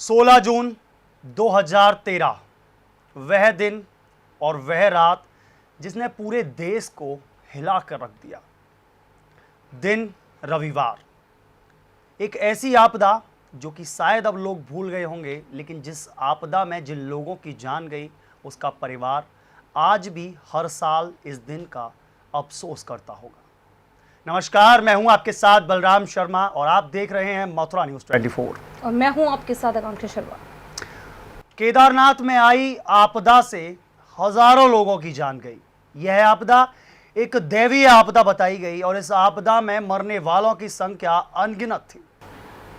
16 जून 2013 वह दिन और वह रात जिसने पूरे देश को हिला कर रख दिया। दिन रविवार, एक ऐसी आपदा जो कि शायद अब लोग भूल गए होंगे, लेकिन जिस आपदा में जिन लोगों की जान गई उसका परिवार आज भी हर साल इस दिन का अफसोस करता होगा। नमस्कार, मैं हूं आपके साथ बलराम शर्मा और आप देख रहे हैं मथुरा न्यूज़ 24 और मैं हूं आपके साथ आकांक्षा शर्मा। केदारनाथ में आई आपदा से हजारों लोगों की जान गई। यह आपदा एक दैवीय आपदा बताई गई और इस आपदा में मरने वालों की संख्या अनगिनत थी।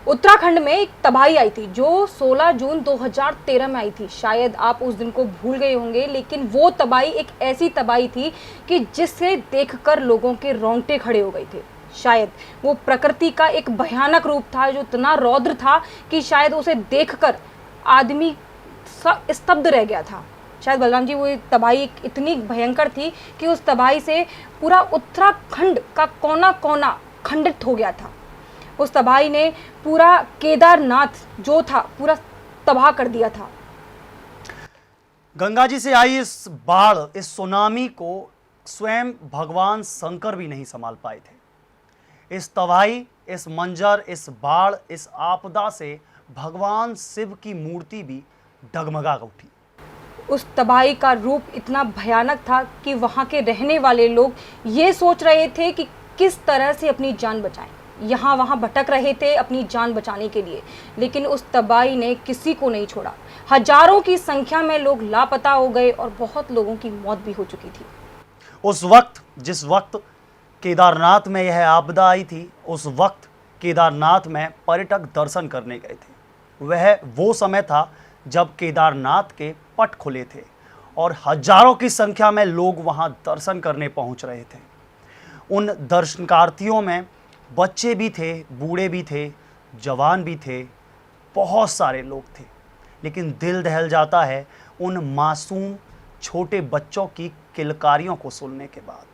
उत्तराखंड में एक तबाही आई थी जो 16 जून 2013 में आई थी। शायद आप उस दिन को भूल गए होंगे, लेकिन वो तबाही एक ऐसी तबाही थी कि जिसे देखकर लोगों के रोंगटे खड़े हो गए थे। शायद वो प्रकृति का एक भयानक रूप था जो इतना रौद्र था कि शायद उसे देखकर आदमी स्तब्ध रह गया था। शायद बलराम जी, वो तबाही इतनी भयंकर थी कि उस तबाही से पूरा उत्तराखंड का कोना कोना खंडित हो गया था। उस तबाही ने पूरा केदारनाथ जो था पूरा तबाह कर दिया था। गंगा जी से आई इस बाढ़, इस सुनामी को स्वयं भगवान शंकर भी नहीं संभाल पाए थे। इस तबाही, इस मंजर, इस बाढ़, इस आपदा से भगवान शिव की मूर्ति भी डगमगा उठी। उस तबाही का रूप इतना भयानक था कि वहाँ के रहने वाले लोग ये सोच रहे थे कि किस तरह से अपनी जान बचाएं। यहाँ वहाँ भटक रहे थे अपनी जान बचाने के लिए, लेकिन उस तबाही ने किसी को नहीं छोड़ा। हजारों की संख्या में लोग लापता हो गए और बहुत लोगों की मौत भी हो चुकी थी। उस वक्त, जिस वक्त केदारनाथ में यह आपदा आई थी, उस वक्त केदारनाथ में पर्यटक दर्शन करने गए थे। वह वो समय था जब केदारनाथ के पट खुले थे और हजारों की संख्या में लोग वहां दर्शन करने पहुंच रहे थे। उन दर्शनार्थियों में बच्चे भी थे, बूढ़े भी थे, जवान भी थे, बहुत सारे लोग थे। लेकिन दिल दहल जाता है उन मासूम छोटे बच्चों की किलकारियों को सुनने के बाद।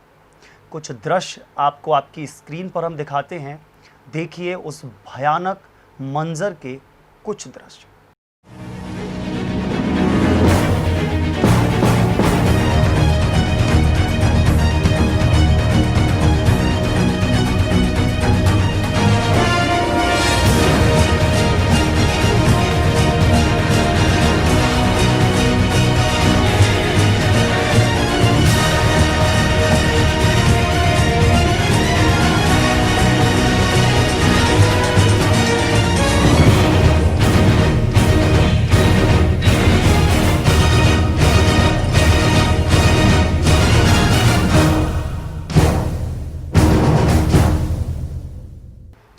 कुछ दृश्य आपको आपकी स्क्रीन पर हम दिखाते हैं। देखिए उस भयानक मंजर के कुछ दृश्य।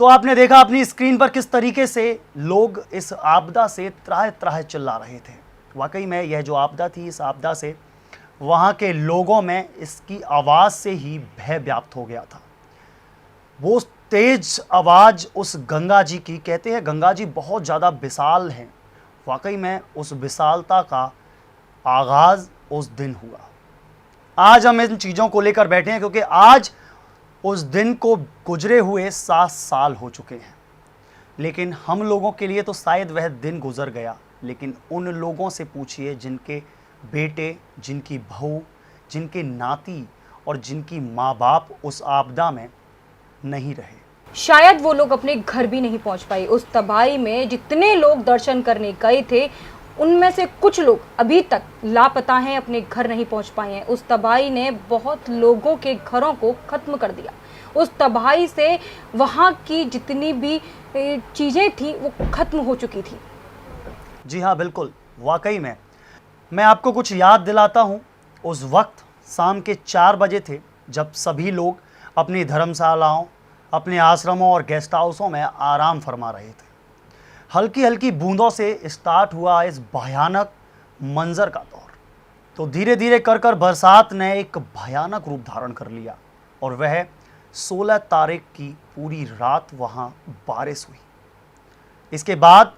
तो आपने देखा अपनी स्क्रीन पर किस तरीके से लोग इस आपदा से त्राह त्राह चिल्ला रहे थे। वाकई में यह जो आपदा थी, इस आपदा से वहाँ के लोगों में इसकी आवाज़ से ही भय व्याप्त हो गया था। वो तेज आवाज़ उस गंगा जी की, कहते हैं गंगा जी बहुत ज़्यादा विशाल हैं। वाकई में उस विशालता का आगाज़ उस दिन हुआ। आज हम इन चीज़ों को लेकर बैठे हैं क्योंकि आज उस दिन को गुजरे हुए 7 साल हो चुके हैं। लेकिन हम लोगों के लिए तो शायद वह दिन गुजर गया, लेकिन उन लोगों से पूछिए जिनके बेटे, जिनकी बहू, जिनके नाती और जिनकी माँ बाप उस आपदा में नहीं रहे। शायद वो लोग अपने घर भी नहीं पहुंच पाए। उस तबाही में जितने लोग दर्शन करने गए थे, उनमें से कुछ लोग अभी तक लापता हैं, अपने घर नहीं पहुंच पाए हैं। उस तबाही ने बहुत लोगों के घरों को खत्म कर दिया। उस तबाही से वहाँ की जितनी भी चीज़ें थी वो खत्म हो चुकी थी। जी हाँ, बिल्कुल। वाकई में मैं आपको कुछ याद दिलाता हूँ। उस वक्त शाम के 4 बजे थे जब सभी लोग अपनी धर्मशालाओं, अपने आश्रमों और गेस्ट हाउसों में आराम फरमा रहे थे। हल्की हल्की बूंदों से स्टार्ट हुआ इस भयानक मंजर का दौर। तो धीरे धीरे कर कर बरसात ने एक भयानक रूप धारण कर लिया और वह 16 तारीख की पूरी रात वहाँ बारिश हुई। इसके बाद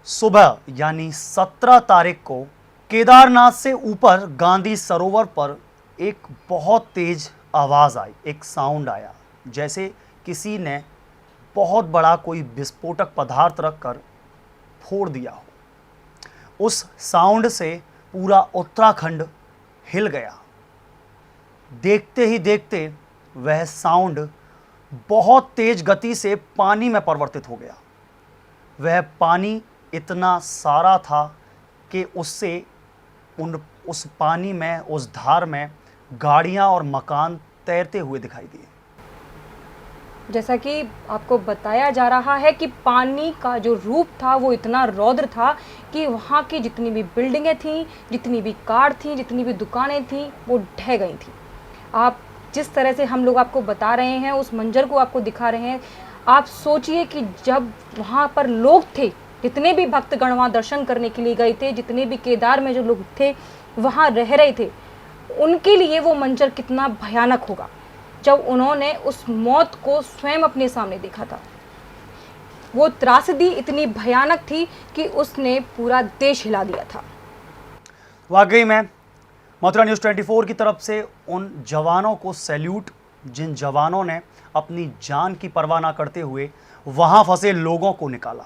सुबह यानी 17 तारीख को केदारनाथ से ऊपर गांधी सरोवर पर एक बहुत तेज आवाज़ आई, एक साउंड आया, जैसे किसी ने बहुत बड़ा कोई विस्फोटक पदार्थ रखकर फोड़ दिया हो। उस साउंड से पूरा उत्तराखंड हिल गया। देखते ही देखते वह साउंड बहुत तेज गति से पानी में परिवर्तित हो गया। वह पानी इतना सारा था कि उससे उस पानी में, उस धार में गाड़ियां और मकान तैरते हुए दिखाई दिए। जैसा कि आपको बताया जा रहा है कि पानी का जो रूप था वो इतना रौद्र था कि वहाँ की जितनी भी बिल्डिंगें थीं, जितनी भी कार थीं, जितनी भी दुकानें थीं, वो ढह गई थीं। आप जिस तरह से हम लोग आपको बता रहे हैं, उस मंजर को आपको दिखा रहे हैं, आप सोचिए कि जब वहाँ पर लोग थे, जितने भी भक्तगण वहाँ दर्शन करने के लिए गए थे, जितने भी केदार में जो लोग थे वहाँ रह रहे थे, उनके लिए वो मंजर कितना भयानक होगा जब उन्होंने उस मौत को स्वयं अपने सामने देखा था। वो त्रासदी इतनी भयानक थी कि उसने पूरा देश हिला दिया था। वाकई में मथुरा न्यूज़ 24 की तरफ से उन जवानों को सैल्यूट, जिन जवानों ने अपनी जान की परवाह ना करते हुए वहां फंसे लोगों को निकाला।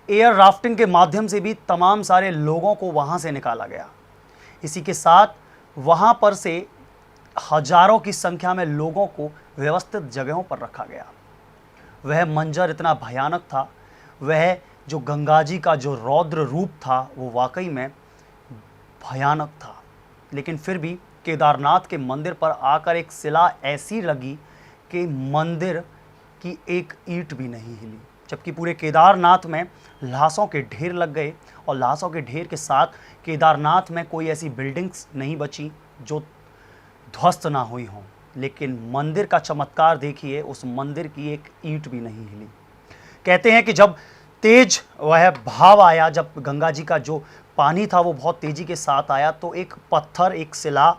एयर राफ्टिंग के माध्यम से भी तमाम सारे लोगों को वहां से निकाला गया। इसी के साथ वहां पर से हजारों की संख्या में लोगों को व्यवस्थित जगहों पर रखा गया। वह मंजर इतना भयानक था, वह जो गंगा जी का जो रौद्र रूप था वो वाकई में भयानक था। लेकिन फिर भी केदारनाथ के मंदिर पर आकर एक शिला ऐसी लगी कि मंदिर की एक ईंट भी नहीं हिली, जबकि पूरे केदारनाथ में लाशों के ढेर लग गए और लाशों के ढेर के साथ केदारनाथ में कोई ऐसी बिल्डिंग्स नहीं बची जो ध्वस्त ना हुई हों। लेकिन मंदिर का चमत्कार देखिए, उस मंदिर की एक ईंट भी नहीं हिली। कहते हैं कि जब तेज वह भाव आया, जब गंगा जी का जो पानी था वो बहुत तेजी के साथ आया, तो एक पत्थर, एक शिला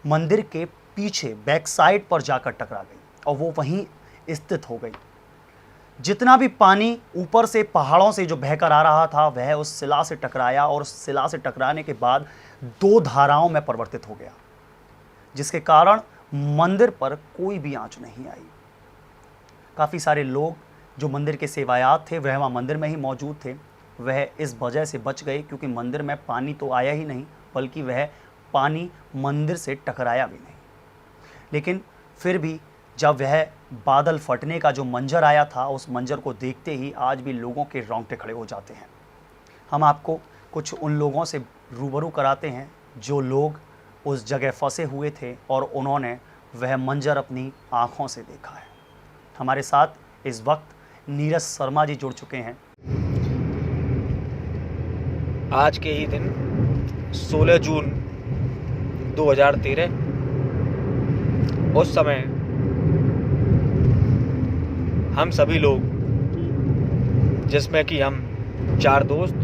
मंदिर के पीछे बैक साइड पर जाकर टकरा गई और वो वहीं स्थित हो गई। जितना भी पानी ऊपर से पहाड़ों से जो बहकर आ रहा था वह उस शिला से टकराया और उस शिला से टकराने के बाद दो धाराओं में परिवर्तित हो गया, जिसके कारण मंदिर पर कोई भी आंच नहीं आई। काफ़ी सारे लोग जो मंदिर के सेवायात थे वह वहाँ मंदिर में ही मौजूद थे। वह इस वजह से बच गए क्योंकि मंदिर में पानी तो आया ही नहीं, बल्कि वह पानी मंदिर से टकराया भी नहीं। लेकिन फिर भी जब वह बादल फटने का जो मंजर आया था, उस मंजर को देखते ही आज भी लोगों के रोंगटे खड़े हो जाते हैं। हम आपको कुछ उन लोगों से रूबरू कराते हैं जो लोग उस जगह फंसे हुए थे और उन्होंने वह मंजर अपनी आँखों से देखा है। हमारे साथ इस वक्त नीरज शर्मा जी जुड़ चुके हैं। आज के ही दिन 16 जून 2013 उस समय हम सभी लोग, जिसमें कि हम 4 दोस्त,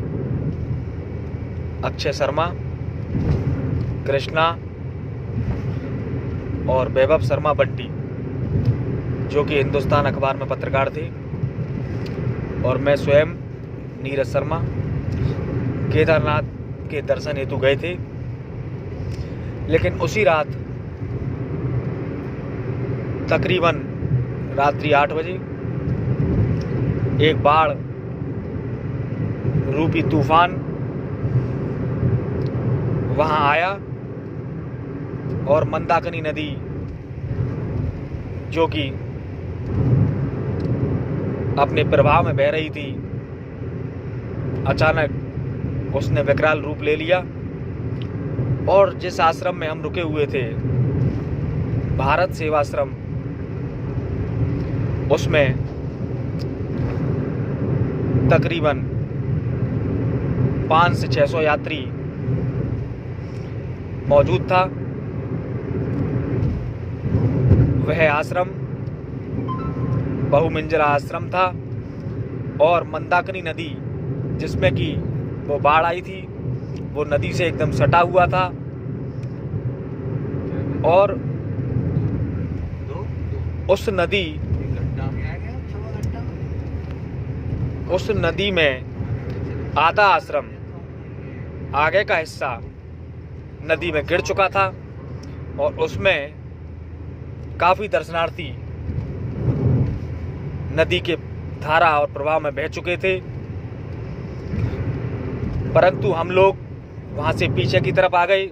अक्षय शर्मा, कृष्णा और वैभव शर्मा बट्टी, जो कि हिंदुस्तान अखबार में पत्रकार थे, और मैं स्वयं नीरज शर्मा केदारनाथ के दर्शन हेतु गए थे। लेकिन उसी रात तकरीबन रात्रि 8 बजे एक बाढ़ रूपी तूफान वहां आया और मंदाकिनी नदी, जो कि अपने प्रवाह में बह रही थी, अचानक उसने विकराल रूप ले लिया। और जिस आश्रम में हम रुके हुए थे, भारत सेवाश्रम, उसमें तकरीबन 500 से 600 यात्री मौजूद था। वह आश्रम बहुमंजिला आश्रम था और मंदाकिनी नदी, जिसमें कि वो बाढ़ आई थी, वो नदी से एकदम सटा हुआ था। और उस नदी में आधा आश्रम, आगे का हिस्सा नदी में गिर चुका था और उसमें काफ़ी दर्शनार्थी नदी के धारा और प्रवाह में बह चुके थे। परंतु हम लोग वहाँ से पीछे की तरफ आ गए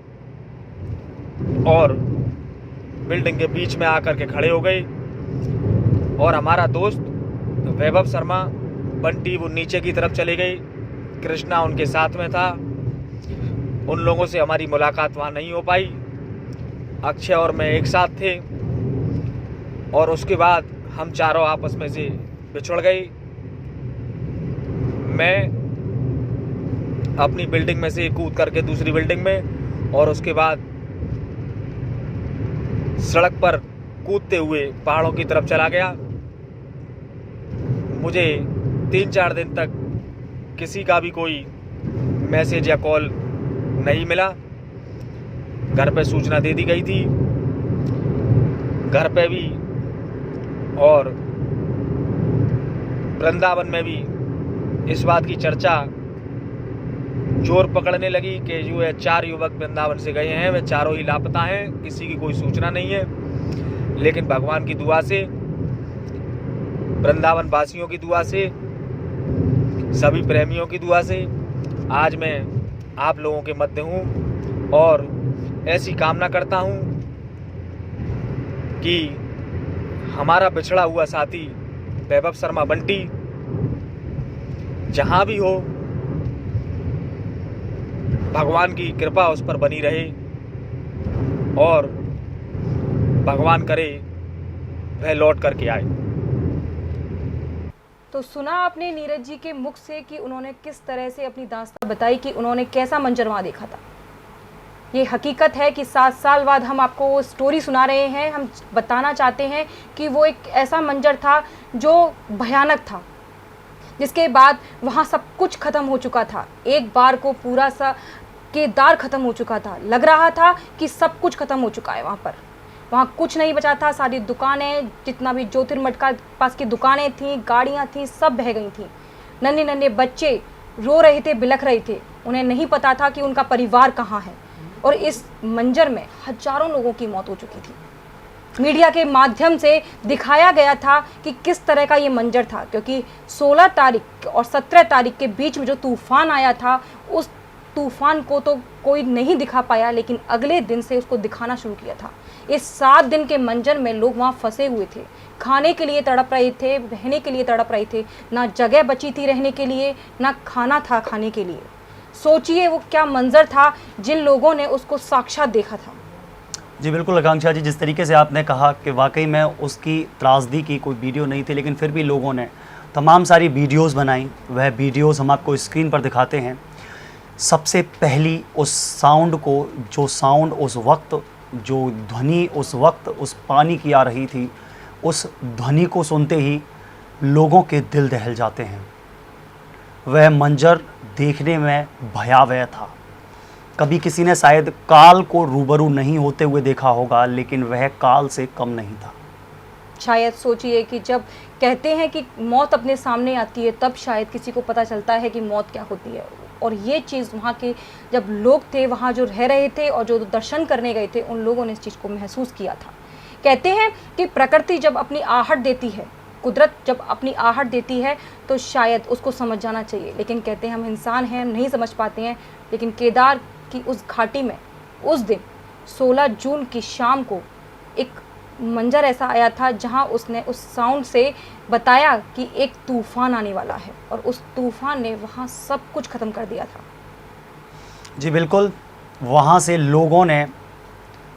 और बिल्डिंग के बीच में आकर के खड़े हो गए। और हमारा दोस्त वैभव शर्मा, बंटी वो नीचे की तरफ चले गए, कृष्णा उनके साथ में था। उन लोगों से हमारी मुलाकात वहाँ नहीं हो पाई। अक्षय और मैं एक साथ थे और उसके बाद हम चारों आपस में से बिछड़ गए। मैं अपनी बिल्डिंग में से कूद करके दूसरी बिल्डिंग में और उसके बाद सड़क पर कूदते हुए पहाड़ों की तरफ चला गया। मुझे 3-4 दिन तक किसी का भी कोई मैसेज या कॉल नहीं मिला। घर पे सूचना दे दी गई थी, घर पे भी और वृंदावन में भी इस बात की चर्चा जोर पकड़ने लगी कि जो है 4 युवक वृंदावन से गए हैं, वे चारों ही लापता हैं, किसी की कोई सूचना नहीं है। लेकिन भगवान की दुआ से, वृंदावन वासियों की दुआ से, सभी प्रेमियों की दुआ से आज मैं आप लोगों के मध्य हूँ और ऐसी कामना करता हूँ कि हमारा बिछड़ा हुआ साथी वैभव शर्मा बंटी जहाँ भी हो, भगवान की कृपा उस पर बनी रहे और भगवान करे वह लौट करके आए। तो सुना आपने नीरज जी के मुख से कि उन्होंने किस तरह से अपनी दास्तां बताई कि उन्होंने कैसा मंजर वहाँ देखा था। ये हकीकत है कि 7 साल बाद हम आपको वो स्टोरी सुना रहे हैं। हम बताना चाहते हैं कि वो एक ऐसा मंजर था जो भयानक था, जिसके बाद वहाँ सब कुछ ख़त्म हो चुका था। एक बार को पूरा सा केदार ख़त्म हो चुका था। लग रहा था कि सब कुछ ख़त्म हो चुका है वहाँ कुछ नहीं बचा था। सारी दुकानें, जितना भी ज्योतिर्मठ का पास की दुकानें थीं, गाड़ियाँ थीं, सब बह गई थीं। नन्हे नन्हे बच्चे रो रहे थे, बिलख रहे थे। उन्हें नहीं पता था कि उनका परिवार कहाँ है। और इस मंजर में हजारों लोगों की मौत हो चुकी थी। मीडिया के माध्यम से दिखाया गया था कि किस तरह का ये मंजर था, क्योंकि 16 तारीख और 17 तारीख के बीच में जो तूफ़ान आया था, उस तूफ़ान को तो कोई नहीं दिखा पाया, लेकिन अगले दिन से उसको दिखाना शुरू किया था। इस 7 दिन के मंजर में लोग वहाँ फंसे हुए थे, खाने के लिए तड़प रहे थे, रहने के लिए तड़प रहे थे। ना जगह बची थी रहने के लिए, ना खाना था खाने के लिए। सोचिए वो क्या मंजर था जिन लोगों ने उसको साक्षात देखा था। जी बिल्कुल आकांक्षा जी, जिस तरीके से आपने कहा कि वाकई में उसकी त्रासदी की कोई वीडियो नहीं थी, लेकिन फिर भी लोगों ने तमाम सारी वीडियोस बनाई। वह वीडियोस हम आपको स्क्रीन पर दिखाते हैं। सबसे पहली उस साउंड को, जो साउंड उस वक्त, जो ध्वनि उस वक्त उस पानी की आ रही थी, उस ध्वनि को सुनते ही लोगों के दिल दहल जाते हैं। वह मंजर देखने में भयावह था। कभी किसी ने शायद काल को रूबरू नहीं होते हुए देखा होगा, लेकिन वह काल से कम नहीं था। शायद सोचिए कि जब कहते हैं कि मौत अपने सामने आती है, तब शायद किसी को पता चलता है कि मौत क्या होती है। और ये चीज़ वहाँ के जब लोग थे, वहाँ जो रह रहे थे और जो दर्शन करने गए थे, उन लोगों ने इस चीज़ को महसूस किया था। कहते हैं कि प्रकृति जब अपनी आहट देती है, कुदरत जब अपनी आहट देती है, तो शायद उसको समझ जाना चाहिए। लेकिन कहते हैं हम इंसान हैं, हम नहीं समझ पाते हैं। लेकिन केदार की उस घाटी में उस दिन 16 जून की शाम को एक मंजर ऐसा आया था जहां उसने उस साउंड से बताया कि एक तूफ़ान आने वाला है, और उस तूफ़ान ने वहाँ सब कुछ ख़त्म कर दिया था। जी बिल्कुल, वहाँ से लोगों ने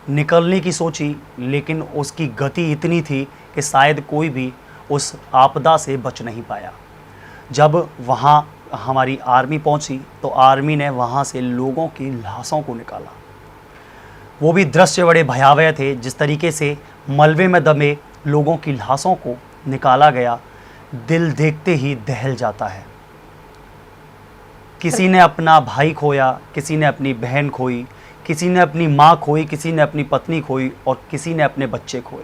निकलने की सोची, लेकिन उसकी गति इतनी थी कि शायद कोई भी उस आपदा से बच नहीं पाया। जब वहाँ हमारी आर्मी पहुँची तो आर्मी ने वहाँ से लोगों की लाशों को निकाला। वो भी दृश्य बड़े भयावह थे। जिस तरीके से मलबे में दबे लोगों की लाशों को निकाला गया, दिल देखते ही दहल जाता है। किसी ने अपना भाई खोया, किसी ने अपनी बहन खोई, किसी ने अपनी माँ खोई, किसी ने अपनी पत्नी खोई और किसी ने अपने बच्चे खोए।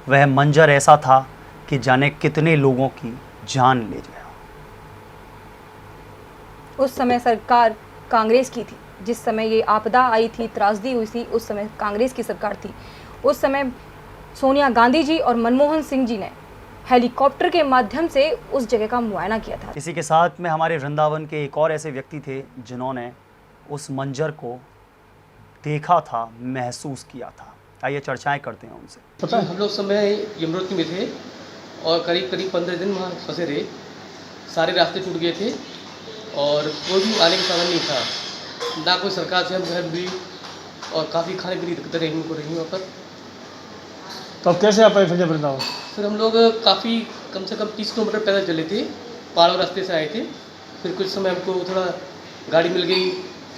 वह मंजर ऐसा था कि जाने कितने लोगों की जान ले गया। उस समय सरकार कांग्रेस की थी। जिस समय ये आपदा आई थी, त्रासदी हुई थी, उस समय कांग्रेस की सरकार थी। उस समय सोनिया गांधी जी और मनमोहन सिंह जी ने हेलीकॉप्टर के माध्यम से उस जगह का मुआयना किया था। इसी के साथ में हमारे वृंदावन के एक और ऐसे व्यक्ति थे जिन्होंने उस मंजर को देखा था, महसूस किया था। आइए चर्चाएं करते हैं उनसे। पता है हम लोग समय यमुनोत्री में थे और करीब करीब 15 दिन वहाँ फंसे रहे। सारे रास्ते टूट गए थे और कोई भी आने का साधन नहीं था, ना कोई सरकार से हम हेल्प भी, और काफ़ी खाने पीने की दिक्कतें रही वहाँ पर। तो अब कैसे आप आए फिर वृंदावन? फिर हम लोग काफ़ी कम से कम 30 किलोमीटर पैदल चले थे, पहाड़ों रास्ते से आए थे। फिर कुछ समय हमको थोड़ा गाड़ी मिल गई,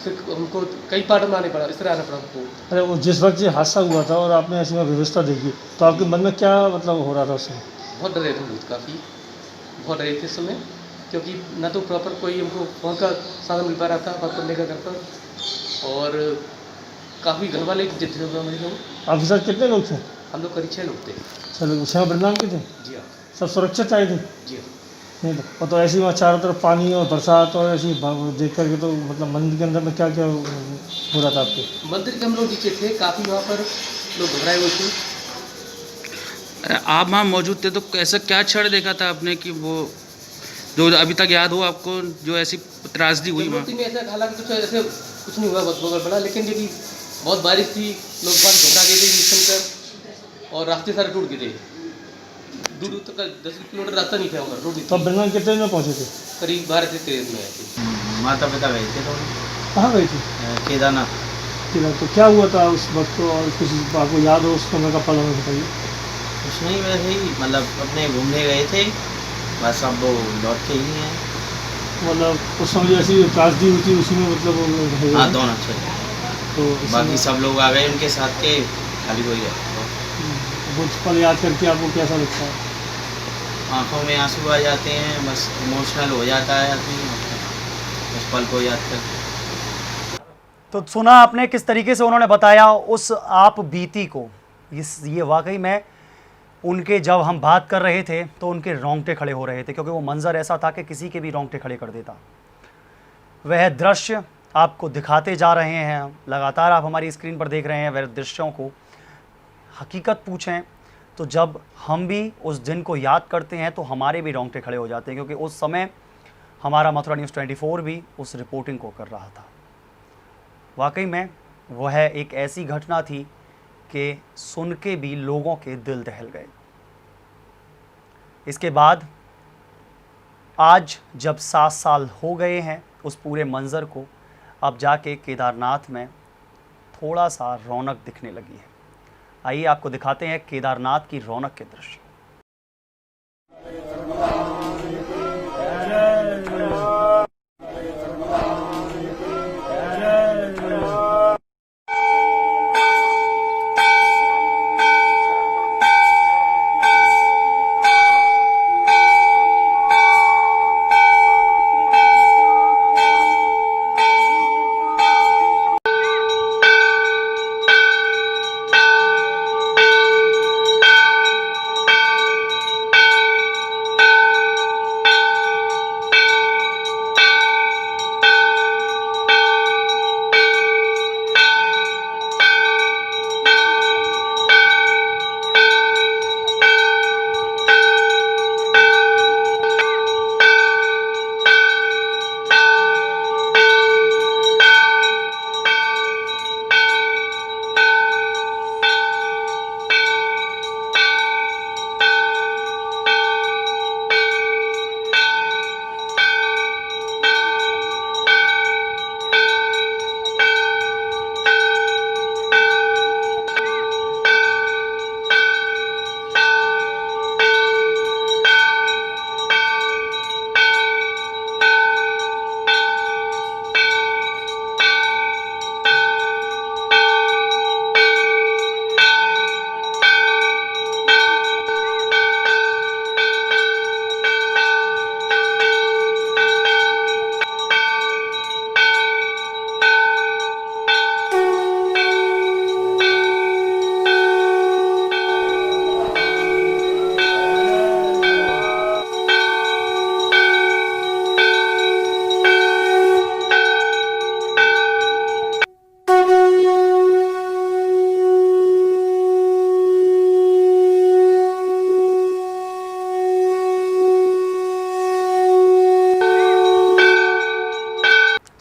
फिर हमको कई पार्ट में आने पड़ा, इस तरह आना पड़ा हमको। अरे वो जिस वक्त ये हादसा हुआ था और आपने ऐसी व्यवस्था देखी तो आपके मन में क्या मतलब हो रहा था उस समय? बहुत डरे थे हम लोग, काफ़ी बहुत डरे थे इस समय, क्योंकि ना तो प्रॉपर कोई हमको फोन का साधन मिल पा रहा था बात करने का घर पर, और काफ़ी घर वाले थे हमारे लोग। आपके साथ कितने लोग थे? हम लोग करीब 6 लोग थे। चलो 6 वृंदावन के थे? जी हाँ। सब सुरक्षित आए थे? जी हाँ। नहीं तो तो ऐसी वहाँ चारों तरफ पानी और बरसात और ऐसी देख करके तो मतलब मंदिर के अंदर में क्या क्या हो रहा था आपके? मंदिर के हम लोग नीचे थे, काफ़ी वहाँ पर लोग घबराए हुए थे। अरे आप वहाँ मौजूद थे तो ऐसा क्या क्षण देखा था आपने कि वो जो अभी तक याद हो आपको, जो ऐसी त्रासदी हुई वहाँ? यमुनोत्री में ऐसा हालांकि कुछ ऐसे कुछ नहीं हुआ बहुत बड़ा, लेकिन ये कि बहुत बारिश थी, लोग बाहर घबरा गए थे निकल कर, और रास्ते सारे टूट गए थे। दूर दूर तक 10 किलोमीटर रास्ता नहीं था वहाँ, रोड नहीं तो थी। वृंदावन कितने में पहुँचे थे? करीब 12 से 13 में आए थे। माता पिता गए थे तो कहाँ गए थे? केदारनाथ। ठीक है, तो क्या हुआ था उस वक्त और कुछ आपको याद हो उस समय का पल हमें बताइए। कुछ नहीं, वैसे ही मतलब अपने घूमने गए थे, बस अब वो लौट के ही हैं। मतलब उस समय जैसी त्रासदी हुई थी उसी में मतलब वो रह गए हाँ हैं। दोनों अच्छे। तो इस बाकी समय सब लोग आ गए उनके साथ के, खाली वही है। वो पल याद करके आपको कैसा लगता है? आँखों में आंसू आ जाते हैं, बस इमोशनल हो जाता है आदमी उस पल को याद कर। तो सुना आपने किस तरीके से उन्होंने बताया उस आप बीती को। ये वाकई में उनके जब हम बात कर रहे थे तो उनके रोंगटे खड़े हो रहे थे, क्योंकि वो मंज़र ऐसा था कि किसी के भी रोंगटे खड़े कर देता। वह दृश्य आपको दिखाते जा रहे हैं, लगातार आप हमारी स्क्रीन पर देख रहे हैं वह दृश्यों को। हकीकत पूछें तो जब हम भी उस दिन को याद करते हैं तो हमारे भी रोंगटे खड़े हो जाते हैं, क्योंकि उस समय हमारा मथुरा न्यूज़ 24 भी उस रिपोर्टिंग को कर रहा था। वाकई में वह एक ऐसी घटना थी कि सुन के भी लोगों के दिल दहल गए। इसके बाद आज जब 7 साल हो गए हैं उस पूरे मंज़र को, अब जाके केदारनाथ में थोड़ा सा रौनक दिखने लगी है। आइए आपको दिखाते हैं केदारनाथ की रौनक के दृश्य।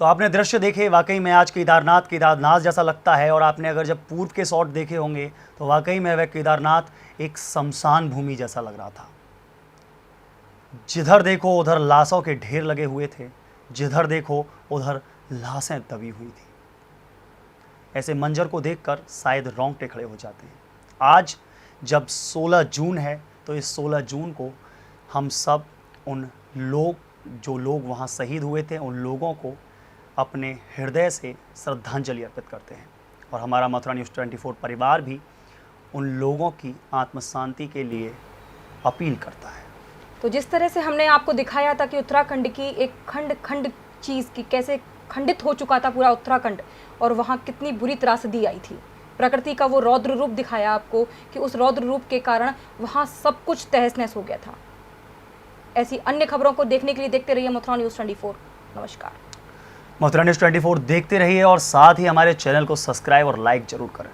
तो आपने दृश्य देखे, वाकई में आज केदारनाथ जैसा लगता है। और आपने अगर जब पूर्व के शॉट देखे होंगे तो वाकई में वह केदारनाथ एक शमशान भूमि जैसा लग रहा था। जिधर देखो उधर लाशों के ढेर लगे हुए थे, जिधर देखो उधर लाशें दबी हुई थी। ऐसे मंजर को देखकर शायद रोंगटे खड़े हो जाते हैं। आज जब 16 जून है तो इस 16 जून को हम सब उन जो लोग वहाँ शहीद हुए थे, उन लोगों को अपने हृदय से श्रद्धांजलि अर्पित करते हैं। और हमारा मथुरा न्यूज़ 24 परिवार भी उन लोगों की आत्म शांति के लिए अपील करता है। तो जिस तरह से हमने आपको दिखाया था कि उत्तराखंड की एक खंड चीज़ की कैसे खंडित हो चुका था पूरा उत्तराखंड, और वहाँ कितनी बुरी त्रासदी आई थी। प्रकृति का वो रौद्र रूप दिखाया आपको कि उस रौद्र रूप के कारण वहाँ सब कुछ तहस नहस हो गया था। ऐसी अन्य खबरों को देखने के लिए देखते रहिए मथुरा न्यूज़ 24। नमस्कार। मथुरा न्यूज़ 24 देखते रहिए और साथ ही हमारे चैनल को सब्सक्राइब और लाइक जरूर करें।